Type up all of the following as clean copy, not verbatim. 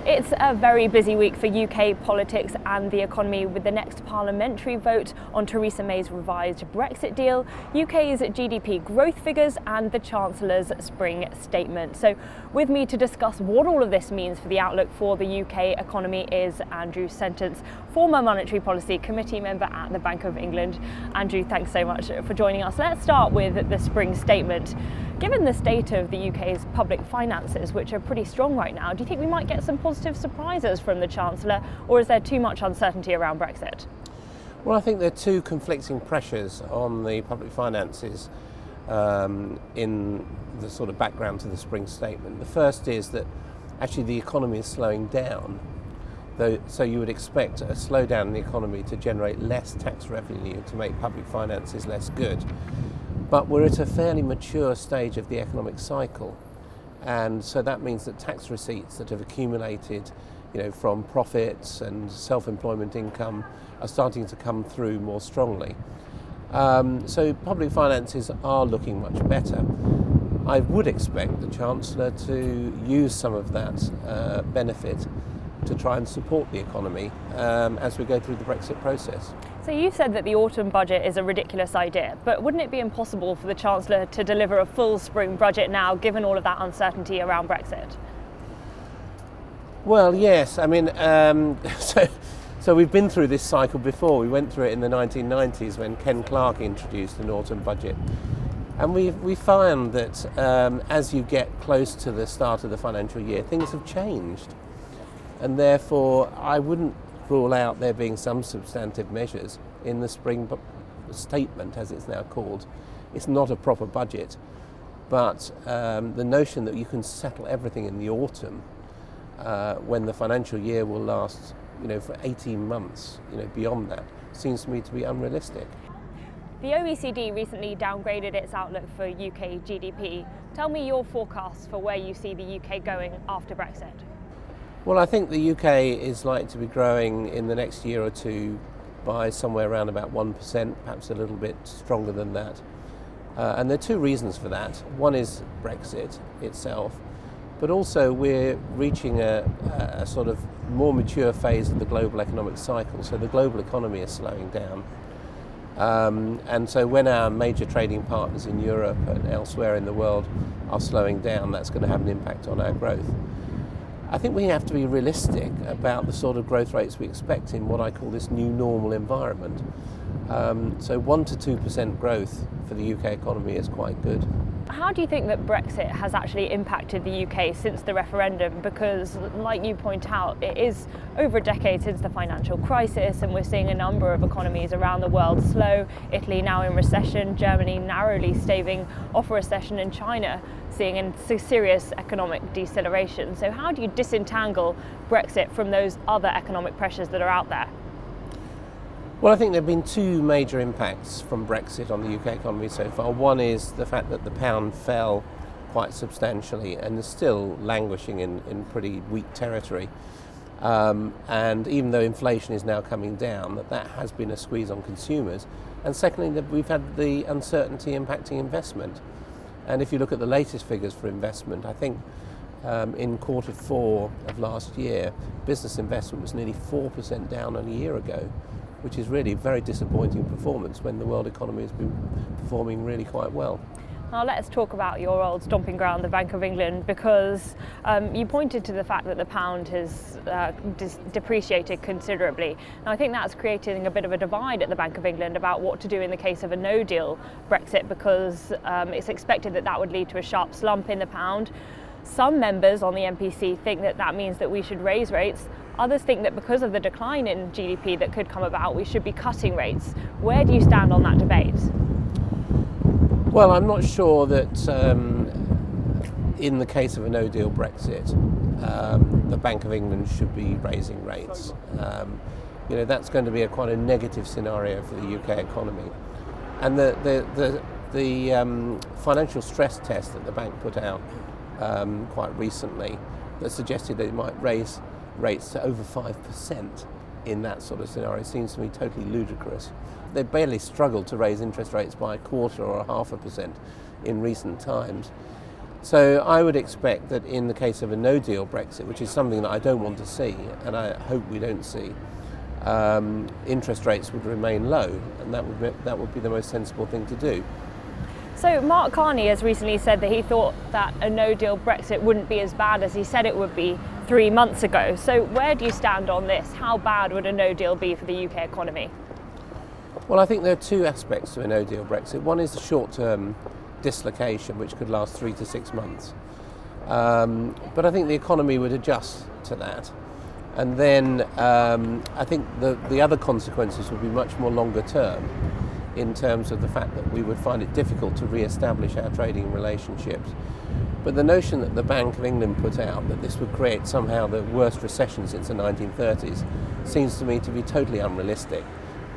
It's a very busy week for UK politics and the economy with the next parliamentary vote on Theresa May's revised Brexit deal, UK's GDP growth figures and the Chancellor's spring statement. So with me to discuss what all of this means for the outlook for the UK economy is Andrew Sentance, former Monetary Policy Committee member at the Bank of England. Andrew, thanks so much for joining us. Let's start with the spring statement. Given the state of the UK's public finances, which are pretty strong right now, do you think we might get some positive surprises from the Chancellor, or is there too much uncertainty around Brexit? Well, I think there are two conflicting pressures on the public finances in the sort of background to the spring statement. The first is that actually the economy is slowing down, so you would expect a slowdown in the economy to generate less tax revenue to make public finances less good. But we're at a fairly mature stage of the economic cycle, and so that means that tax receipts that have accumulated, from profits and self-employment income are starting to come through more strongly. So public finances are looking much better. I would expect the Chancellor to use some of that benefit to try and support the economy as we go through the Brexit process. So you've said that the autumn budget is a ridiculous idea, but wouldn't it be impossible for the Chancellor to deliver a full spring budget now, given all of that uncertainty around Brexit? Well, yes. I mean, so we've been through this cycle before. We went through it in the 1990s when Ken Clarke introduced an autumn budget. And we found that as you get close to the start of the financial year, things have changed. And therefore, I wouldn't rule out there being some substantive measures in the spring statement, as it's now called. It's not a proper budget, but the notion that you can settle everything in the autumn when the financial year will last, for 18 months, beyond that, seems to me to be unrealistic. The OECD recently downgraded its outlook for UK GDP. Tell me your forecasts for where you see the UK going after Brexit. Well, I think the UK is likely to be growing in the next year or two by somewhere around about 1%, perhaps a little bit stronger than that. And there are two reasons for that. One is Brexit itself, but also we're reaching a sort of more mature phase of the global economic cycle. So the global economy is slowing down. And so when our major trading partners in Europe and elsewhere in the world are slowing down, that's going to have an impact on our growth. I think we have to be realistic about the sort of growth rates we expect in what I call this new normal environment. So 1 to 2% growth for the UK economy is quite good. How do you think that Brexit has actually impacted the UK since the referendum? Because, like you point out, it is over a decade since the financial crisis, and we're seeing a number of economies around the world slow. Italy now in recession, Germany narrowly staving off a recession, and China seeing a serious economic deceleration. So how do you disentangle Brexit from those other economic pressures that are out there? Well, I think there have been two major impacts from Brexit on the UK economy so far. One is the fact that the pound fell quite substantially and is still languishing in pretty weak territory. And even though inflation is now coming down, that has been a squeeze on consumers. And secondly, that we've had the uncertainty impacting investment. And if you look at the latest figures for investment, I think in quarter 4 of last year, business investment was nearly 4% down on a year ago, which is really very disappointing performance when the world economy has been performing really quite well. Now let's talk about your old stomping ground, the Bank of England, because you pointed to the fact that the pound has depreciated considerably. Now I think that's creating a bit of a divide at the Bank of England about what to do in the case of a no-deal Brexit, because it's expected that would lead to a sharp slump in the pound. Some members on the MPC think that means that we should raise rates. Others think that because of the decline in GDP that could come about, we should be cutting rates. Where do you stand on that debate? Well, I'm not sure that in the case of a no-deal Brexit, the Bank of England should be raising rates. That's going to be quite a negative scenario for the UK economy. And the financial stress test that the bank put out quite recently that suggested that it might raise rates to over 5% in that sort of scenario seems to me totally ludicrous. They barely struggled to raise interest rates by 1/4 or 1/2% in recent times. So I would expect that in the case of a no-deal Brexit, which is something that I don't want to see, and I hope we don't see, interest rates would remain low, and that would be the most sensible thing to do. So Mark Carney has recently said that he thought that a no-deal Brexit wouldn't be as bad as he said it would be 3 months ago. So where do you stand on this? How bad would a no-deal be for the UK economy? Well, I think there are two aspects to a no-deal Brexit. One is the short-term dislocation, which could last 3 to 6 months. But I think the economy would adjust to that. And then I think the other consequences would be much more longer term, in terms of the fact that we would find it difficult to re-establish our trading relationships. But the notion that the Bank of England put out, that this would create somehow the worst recession since the 1930s, seems to me to be totally unrealistic.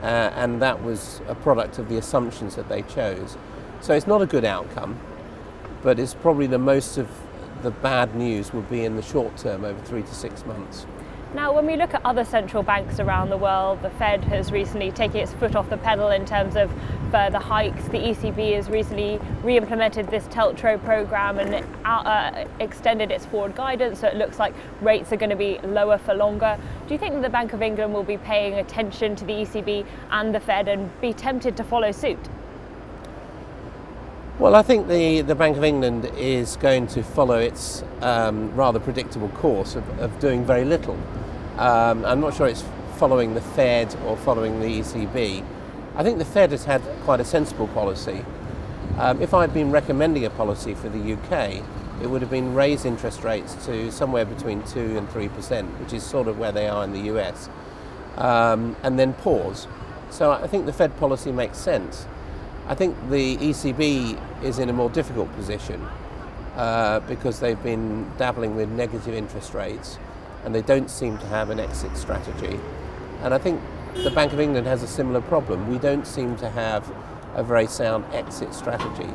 And that was a product of the assumptions that they chose. So it's not a good outcome, but it's probably the most of the bad news will be in the short term, over 3 to 6 months. Now, when we look at other central banks around the world, the Fed has recently taken its foot off the pedal in terms of further hikes. The ECB has recently re-implemented this TLTRO program and extended its forward guidance, so it looks like rates are going to be lower for longer. Do you think that the Bank of England will be paying attention to the ECB and the Fed and be tempted to follow suit? Well, I think the Bank of England is going to follow its rather predictable course of doing very little. I'm not sure it's following the Fed or following the ECB. I think the Fed has had quite a sensible policy. If I'd been recommending a policy for the UK, it would have been raise interest rates to somewhere between 2 and 3%, which is sort of where they are in the US, and then pause. So I think the Fed policy makes sense. I think the ECB is in a more difficult position because they've been dabbling with negative interest rates and they don't seem to have an exit strategy. And I think the Bank of England has a similar problem. We don't seem to have a very sound exit strategy.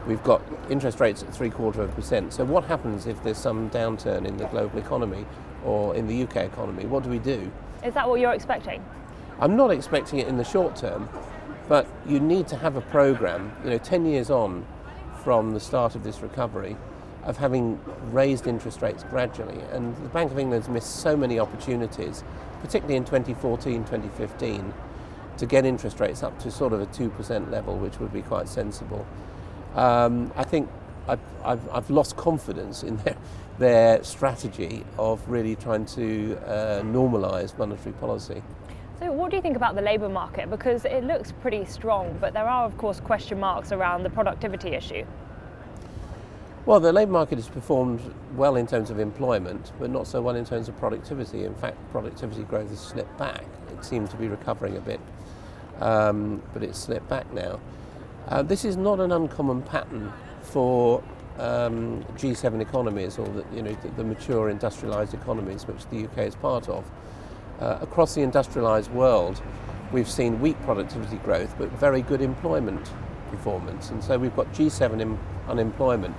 We've got interest rates at 0.75%. So what happens if there's some downturn in the global economy or in the UK economy? What do we do? Is that what you're expecting? I'm not expecting it in the short term. But you need to have a programme, 10 years on from the start of this recovery, of having raised interest rates gradually. And the Bank of England's missed so many opportunities, particularly in 2014, 2015, to get interest rates up to sort of a 2% level, which would be quite sensible. I think I've lost confidence in their strategy of really trying to normalise monetary policy. So what do you think about the labour market? Because it looks pretty strong, but there are, of course, question marks around the productivity issue. Well, the labour market has performed well in terms of employment, but not so well in terms of productivity. In fact, productivity growth has slipped back. It seemed to be recovering a bit, but it's slipped back now. This is not an uncommon pattern for G7 economies, or the mature industrialised economies, which the UK is part of. Across the industrialised world, we've seen weak productivity growth but very good employment performance. And so we've got G7 unemployment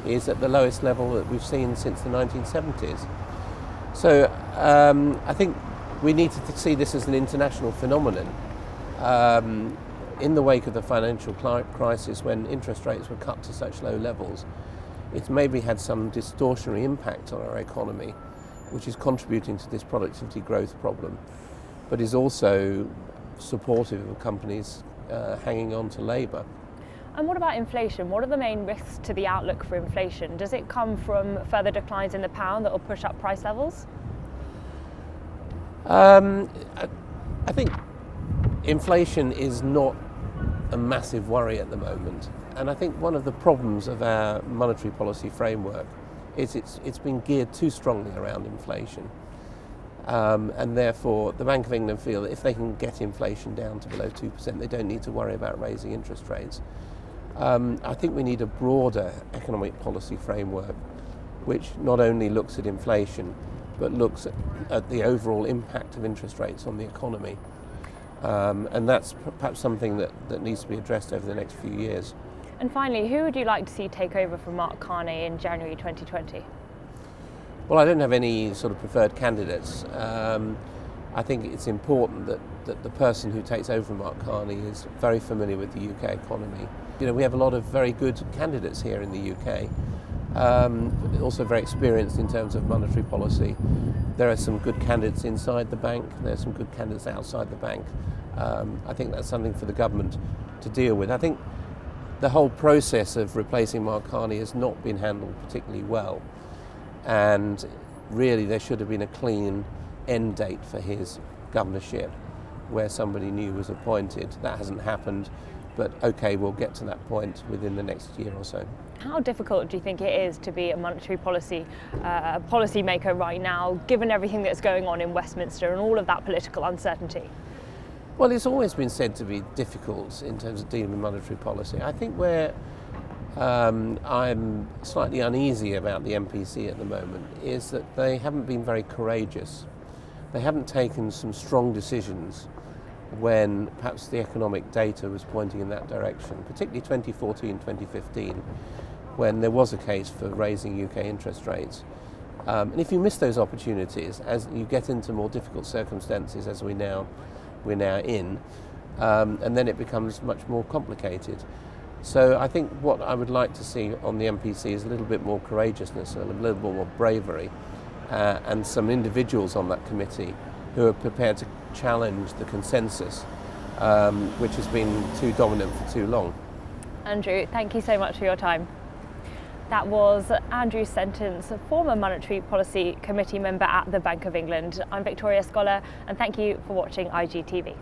is at the lowest level that we've seen since the 1970s. So I think we need to see this as an international phenomenon. In the wake of the financial crisis, when interest rates were cut to such low levels, it's maybe had some distortionary impact on our economy, which is contributing to this productivity growth problem, but is also supportive of companies hanging on to labour. And what about inflation? What are the main risks to the outlook for inflation? Does it come from further declines in the pound that will push up price levels? I think inflation is not a massive worry at the moment, and I think one of the problems of our monetary policy framework is it's been geared too strongly around inflation, and therefore the Bank of England feel that if they can get inflation down to below 2%, they don't need to worry about raising interest rates. I think we need a broader economic policy framework which not only looks at inflation but looks at the overall impact of interest rates on the economy, and that's perhaps something that needs to be addressed over the next few years. And finally, who would you like to see take over from Mark Carney in January 2020? Well, I don't have any sort of preferred candidates. I think it's important that the person who takes over from Mark Carney is very familiar with the UK economy, We have a lot of very good candidates here in the UK, also very experienced in terms of monetary policy. There are some good candidates inside the bank, there are some good candidates outside the bank. I think that's something for the government to deal with. I think the whole process of replacing Mark Carney has not been handled particularly well, and really there should have been a clean end date for his governorship where somebody new was appointed. That hasn't happened, but okay, we'll get to that point within the next year or so. How difficult do you think it is to be a monetary policy maker right now, given everything that's going on in Westminster and all of that political uncertainty? Well, it's always been said to be difficult in terms of dealing with monetary policy. I think where I'm slightly uneasy about the MPC at the moment is that they haven't been very courageous. They haven't taken some strong decisions when perhaps the economic data was pointing in that direction, particularly 2014, 2015, when there was a case for raising UK interest rates. And if you miss those opportunities, as you get into more difficult circumstances as we're now in, and then it becomes much more complicated. So I think what I would like to see on the MPC is a little bit more courageousness, a little bit more bravery, and some individuals on that committee who are prepared to challenge the consensus, which has been too dominant for too long. Andrew, thank you so much for your time. That was Andrew Sentance, a former Monetary Policy Committee member at the Bank of England. I'm Victoria Scholar, and thank you for watching IGTV.